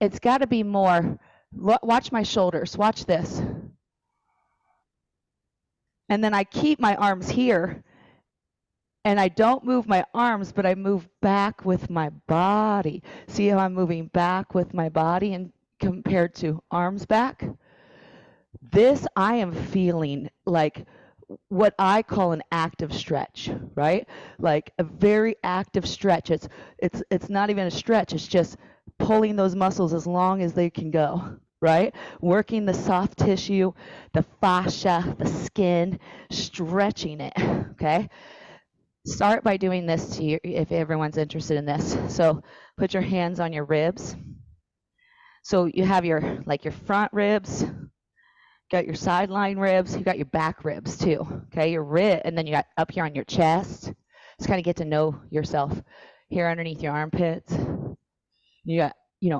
it's got to be more, watch my shoulders, watch this. And then I keep my arms here, and I don't move my arms, but I move back with my body. See how I'm moving back with my body and compared to arms back? This I am feeling like what I call an active stretch, right? Like a very active stretch. It's not even a stretch, it's just pulling those muscles as long as they can go, right? Working the soft tissue, the fascia, the skin, stretching it, okay? Start by doing this to you if everyone's interested in this. So put your hands on your ribs. So you have your front ribs, got your sideline ribs, you got your back ribs too, okay? Your rib, and then you got up here on your chest. Just kind of get to know yourself. Here underneath your armpits. You got,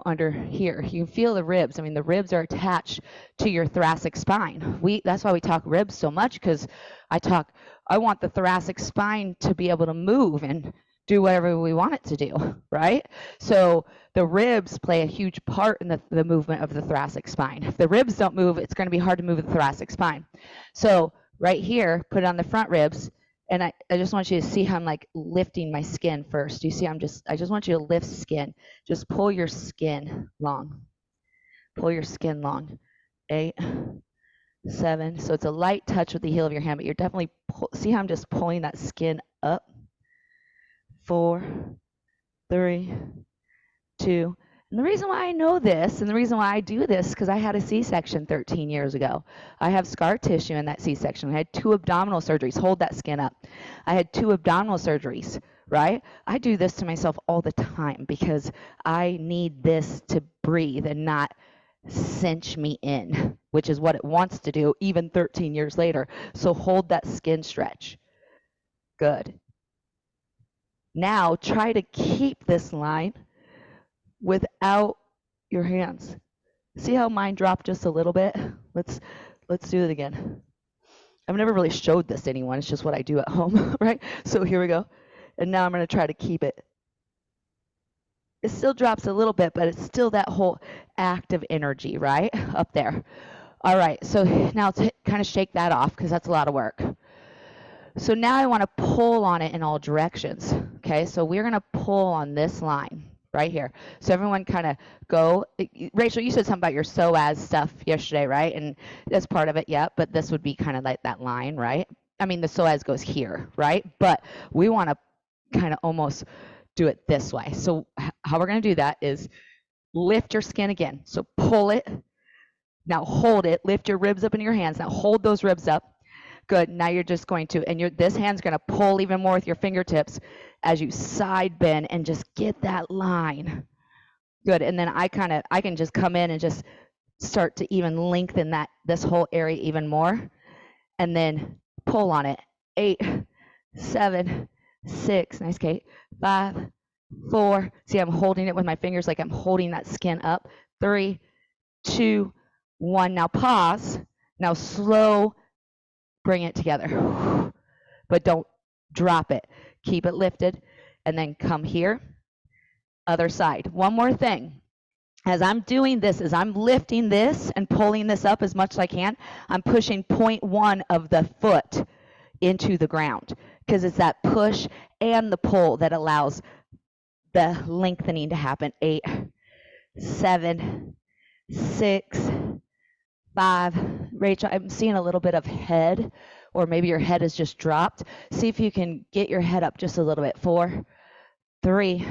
under here. You can feel the ribs. I mean, the ribs are attached to your thoracic spine. That's why we talk ribs so much, because I want the thoracic spine to be able to move and do whatever we want it to do, right? So the ribs play a huge part in the movement of the thoracic spine. If the ribs don't move, it's going to be hard to move the thoracic spine. So right here, put it on the front ribs, and I just want you to see how I'm like lifting my skin first. You see, I just want you to lift skin. Just pull your skin long. Pull your skin long. 8, 7. So it's a light touch with the heel of your hand, but you're definitely, see how I'm just pulling that skin up? 4, 3, 2. And the reason why I know this and the reason why I do this, because I had a C-section 13 years ago. I have scar tissue in that C-section. I had 2 abdominal surgeries. Hold that skin up. I had 2 abdominal surgeries, right? I do this to myself all the time because I need this to breathe and not cinch me in, which is what it wants to do even 13 years later. So hold that skin stretch. Good. Now try to keep this line without your hands. See how mine dropped just a little bit? Let's do it again. I've never really showed this to anyone. It's just what I do at home, right? So here we go. And now I'm going to try to keep it. It still drops a little bit, but it's still that whole active energy, right? Up there. All right, so now to kind of shake that off because that's a lot of work. So now I want to pull on it in all directions, okay? So we're going to pull on this line right here. So everyone kind of go. Rachel, you said something about your psoas stuff yesterday, right? And that's part of it, yeah, but this would be kind of like that line, right? I mean, the psoas goes here, right? But we want to kind of almost do it this way. So how we're going to do that is lift your skin again. So pull it. Now hold it. Lift your ribs up in your hands. Now hold those ribs up. Good. Now you're just going to, and this hand's going to pull even more with your fingertips as you side bend and just get that line. Good. And then I can just come in and just start to even lengthen this whole area even more, and then pull on it. 8, 7, 6. Nice, Kate. 5, 4. See, I'm holding it with my fingers like I'm holding that skin up. 3, 2, 1. Now pause. Now slow. Bring it together, but don't drop it. Keep it lifted, and then come here. Other side. One more thing. As I'm doing this, as I'm lifting this and pulling this up as much as I can, I'm pushing 0.1 of the foot into the ground, because it's that push and the pull that allows the lengthening to happen. 8, 7, 6, 5. Rachel, I'm seeing a little bit of head, or maybe your head has just dropped. See if you can get your head up just a little bit. 4, 3,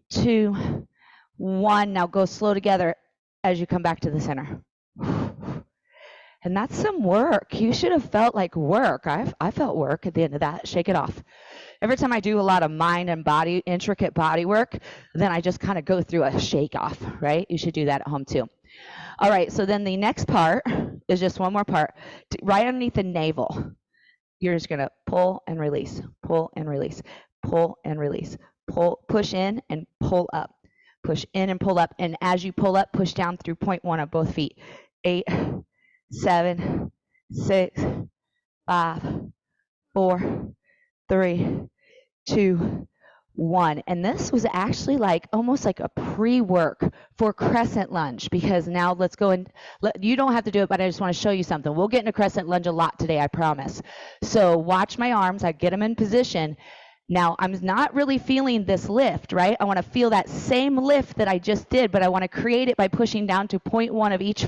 2, 1. Now go slow together as you come back to the center. And that's some work. You should have felt like work. I felt work at the end of that. Shake it off. Every time I do a lot of mind and body, intricate body work, then I just kind of go through a shake off, right? You should do that at home too. All right, so then the next part is just one more part. Right underneath the navel, you're just going to pull and release, pull and release, pull and release, pull, push in and pull up, push in and pull up. And as you pull up, push down through 0.1 of both feet. 8, 7, 6, 5, 4, 3, 2, 1. And this was actually like almost like a pre-work for crescent lunge, because now let's go and you don't have to do it, but I just want to show you something. We'll get into crescent lunge a lot today, I promise. So watch my arms. I get them in position. Now I'm not really feeling this lift, right? I want to feel that same lift that I just did, but I want to create it by pushing down to 0.1 of each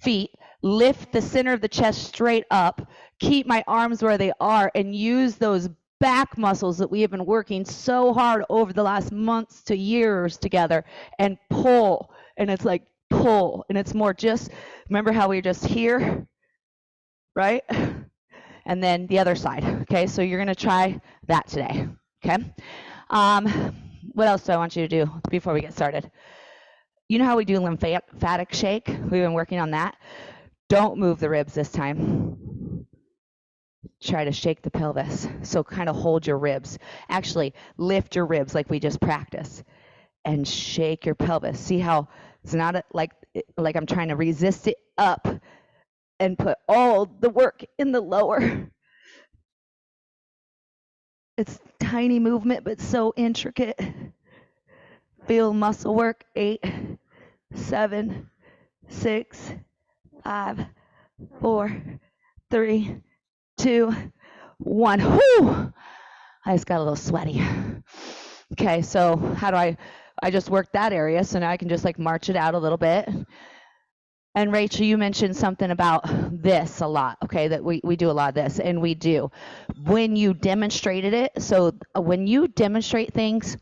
feet, lift the center of the chest straight up, keep my arms where they are, and use those back muscles that we have been working so hard over the last months to years together, and pull. And it's like pull, and it's more just, remember how we were just here, right? And then the other side. Okay, so you're going to try that today. Okay. What else do I want you to do before we get started? You know how we do lymphatic shake? We've been working on that. Don't move the ribs this time. Try to shake the pelvis. So kind of hold your ribs. Actually, lift your ribs like we just practiced, and shake your pelvis. See how it's not like I'm trying to resist it up and put all the work in the lower. It's tiny movement, but so intricate. Feel muscle work. 8, 7, 6, 5, 4, 3, 2, 1. Whew! I just got a little sweaty. Okay, so how do I just worked that area, so now I can just like march it out a little bit. And Rachel, you mentioned something about this a lot, okay, that we do a lot of this, and we do. When you demonstrated it, so when you demonstrate things,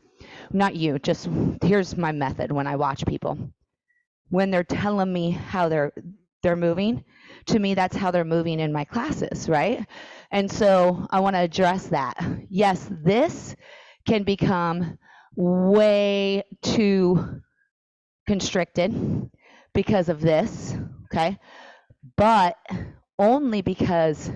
not you, just here's my method when I watch people. When they're telling me how they're moving, to me, that's how they're moving in my classes, right? And so I want to address that. Yes, this can become way too constricted because of this, okay? But only because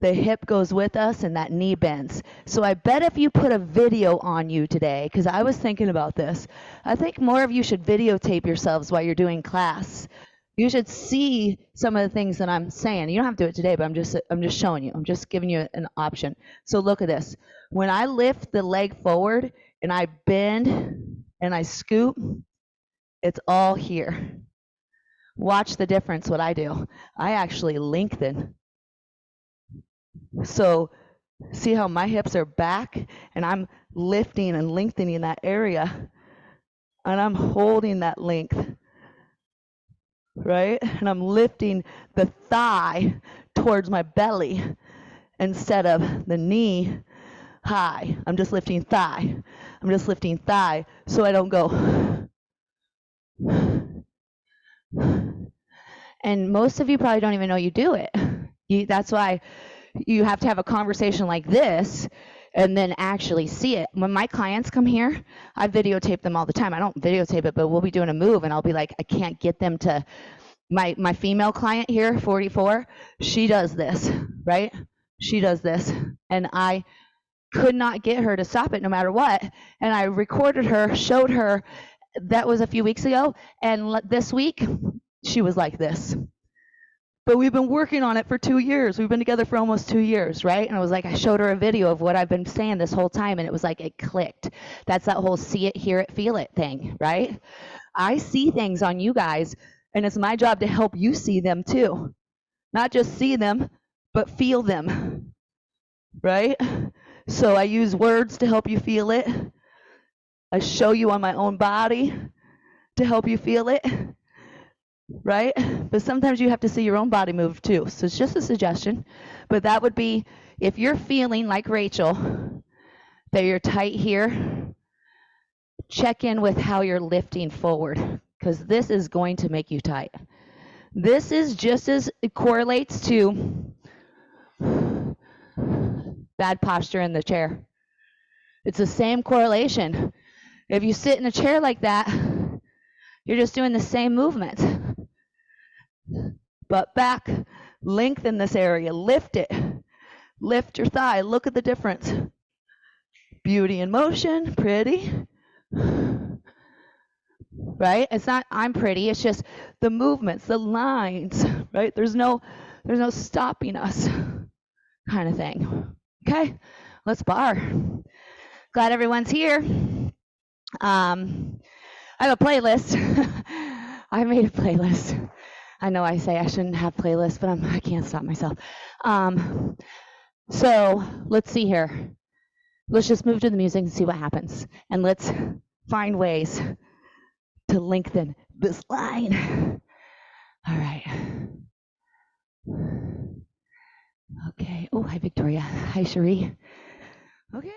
the hip goes with us and that knee bends. So I bet if you put a video on you today, because I was thinking about this, I think more of you should videotape yourselves while you're doing class. You should see some of the things that I'm saying. You don't have to do it today, but I'm just showing you. I'm just giving you an option. So look at this. When I lift the leg forward and I bend and I scoop, it's all here. Watch the difference what I do. I actually lengthen. So see how my hips are back and I'm lifting and lengthening that area, and I'm holding that length, right? And I'm lifting the thigh towards my belly instead of the knee high. I'm just lifting thigh. I'm just lifting thigh so I don't go. And most of you probably don't even know you do it. That's why you have to have a conversation like this and then actually see it. When my clients come here, I videotape them all the time. I don't videotape it, but we'll be doing a move and I'll be like, I can't get them to, my female client here, 44, she does this, right? She does this. And I could not get her to stop it no matter what. And I recorded her, showed her, that was a few weeks ago. And this week, she was like this. But we've been working on it for 2 years. We've been together for almost 2 years, right? And I was like, I showed her a video of what I've been saying this whole time, and it was like, it clicked. That's that whole see it, hear it, feel it thing, right? I see things on you guys, and it's my job to help you see them too. Not just see them, but feel them, right? So I use words to help you feel it. I show you on my own body to help you feel it. Right? But sometimes you have to see your own body move too. So it's just a suggestion. But that would be, if you're feeling like Rachel, that you're tight here, check in with how you're lifting forward, because this is going to make you tight. This is just as it correlates to bad posture in the chair. It's the same correlation. If you sit in a chair like that, you're just doing the same movement. Butt back, lengthen this area, lift it. Lift your thigh, look at the difference. Beauty in motion, pretty. Right? It's not I'm pretty, it's just the movements, the lines, right? There's no stopping us kind of thing. Okay? Let's bar. Glad everyone's here. I have a playlist. I made a playlist. I know I say I shouldn't have playlists, but I can't stop myself. So let's see here. Let's just move to the music and see what happens. And let's find ways to lengthen this line. All right. Okay. Oh, hi, Victoria. Hi, Cherie. Okay.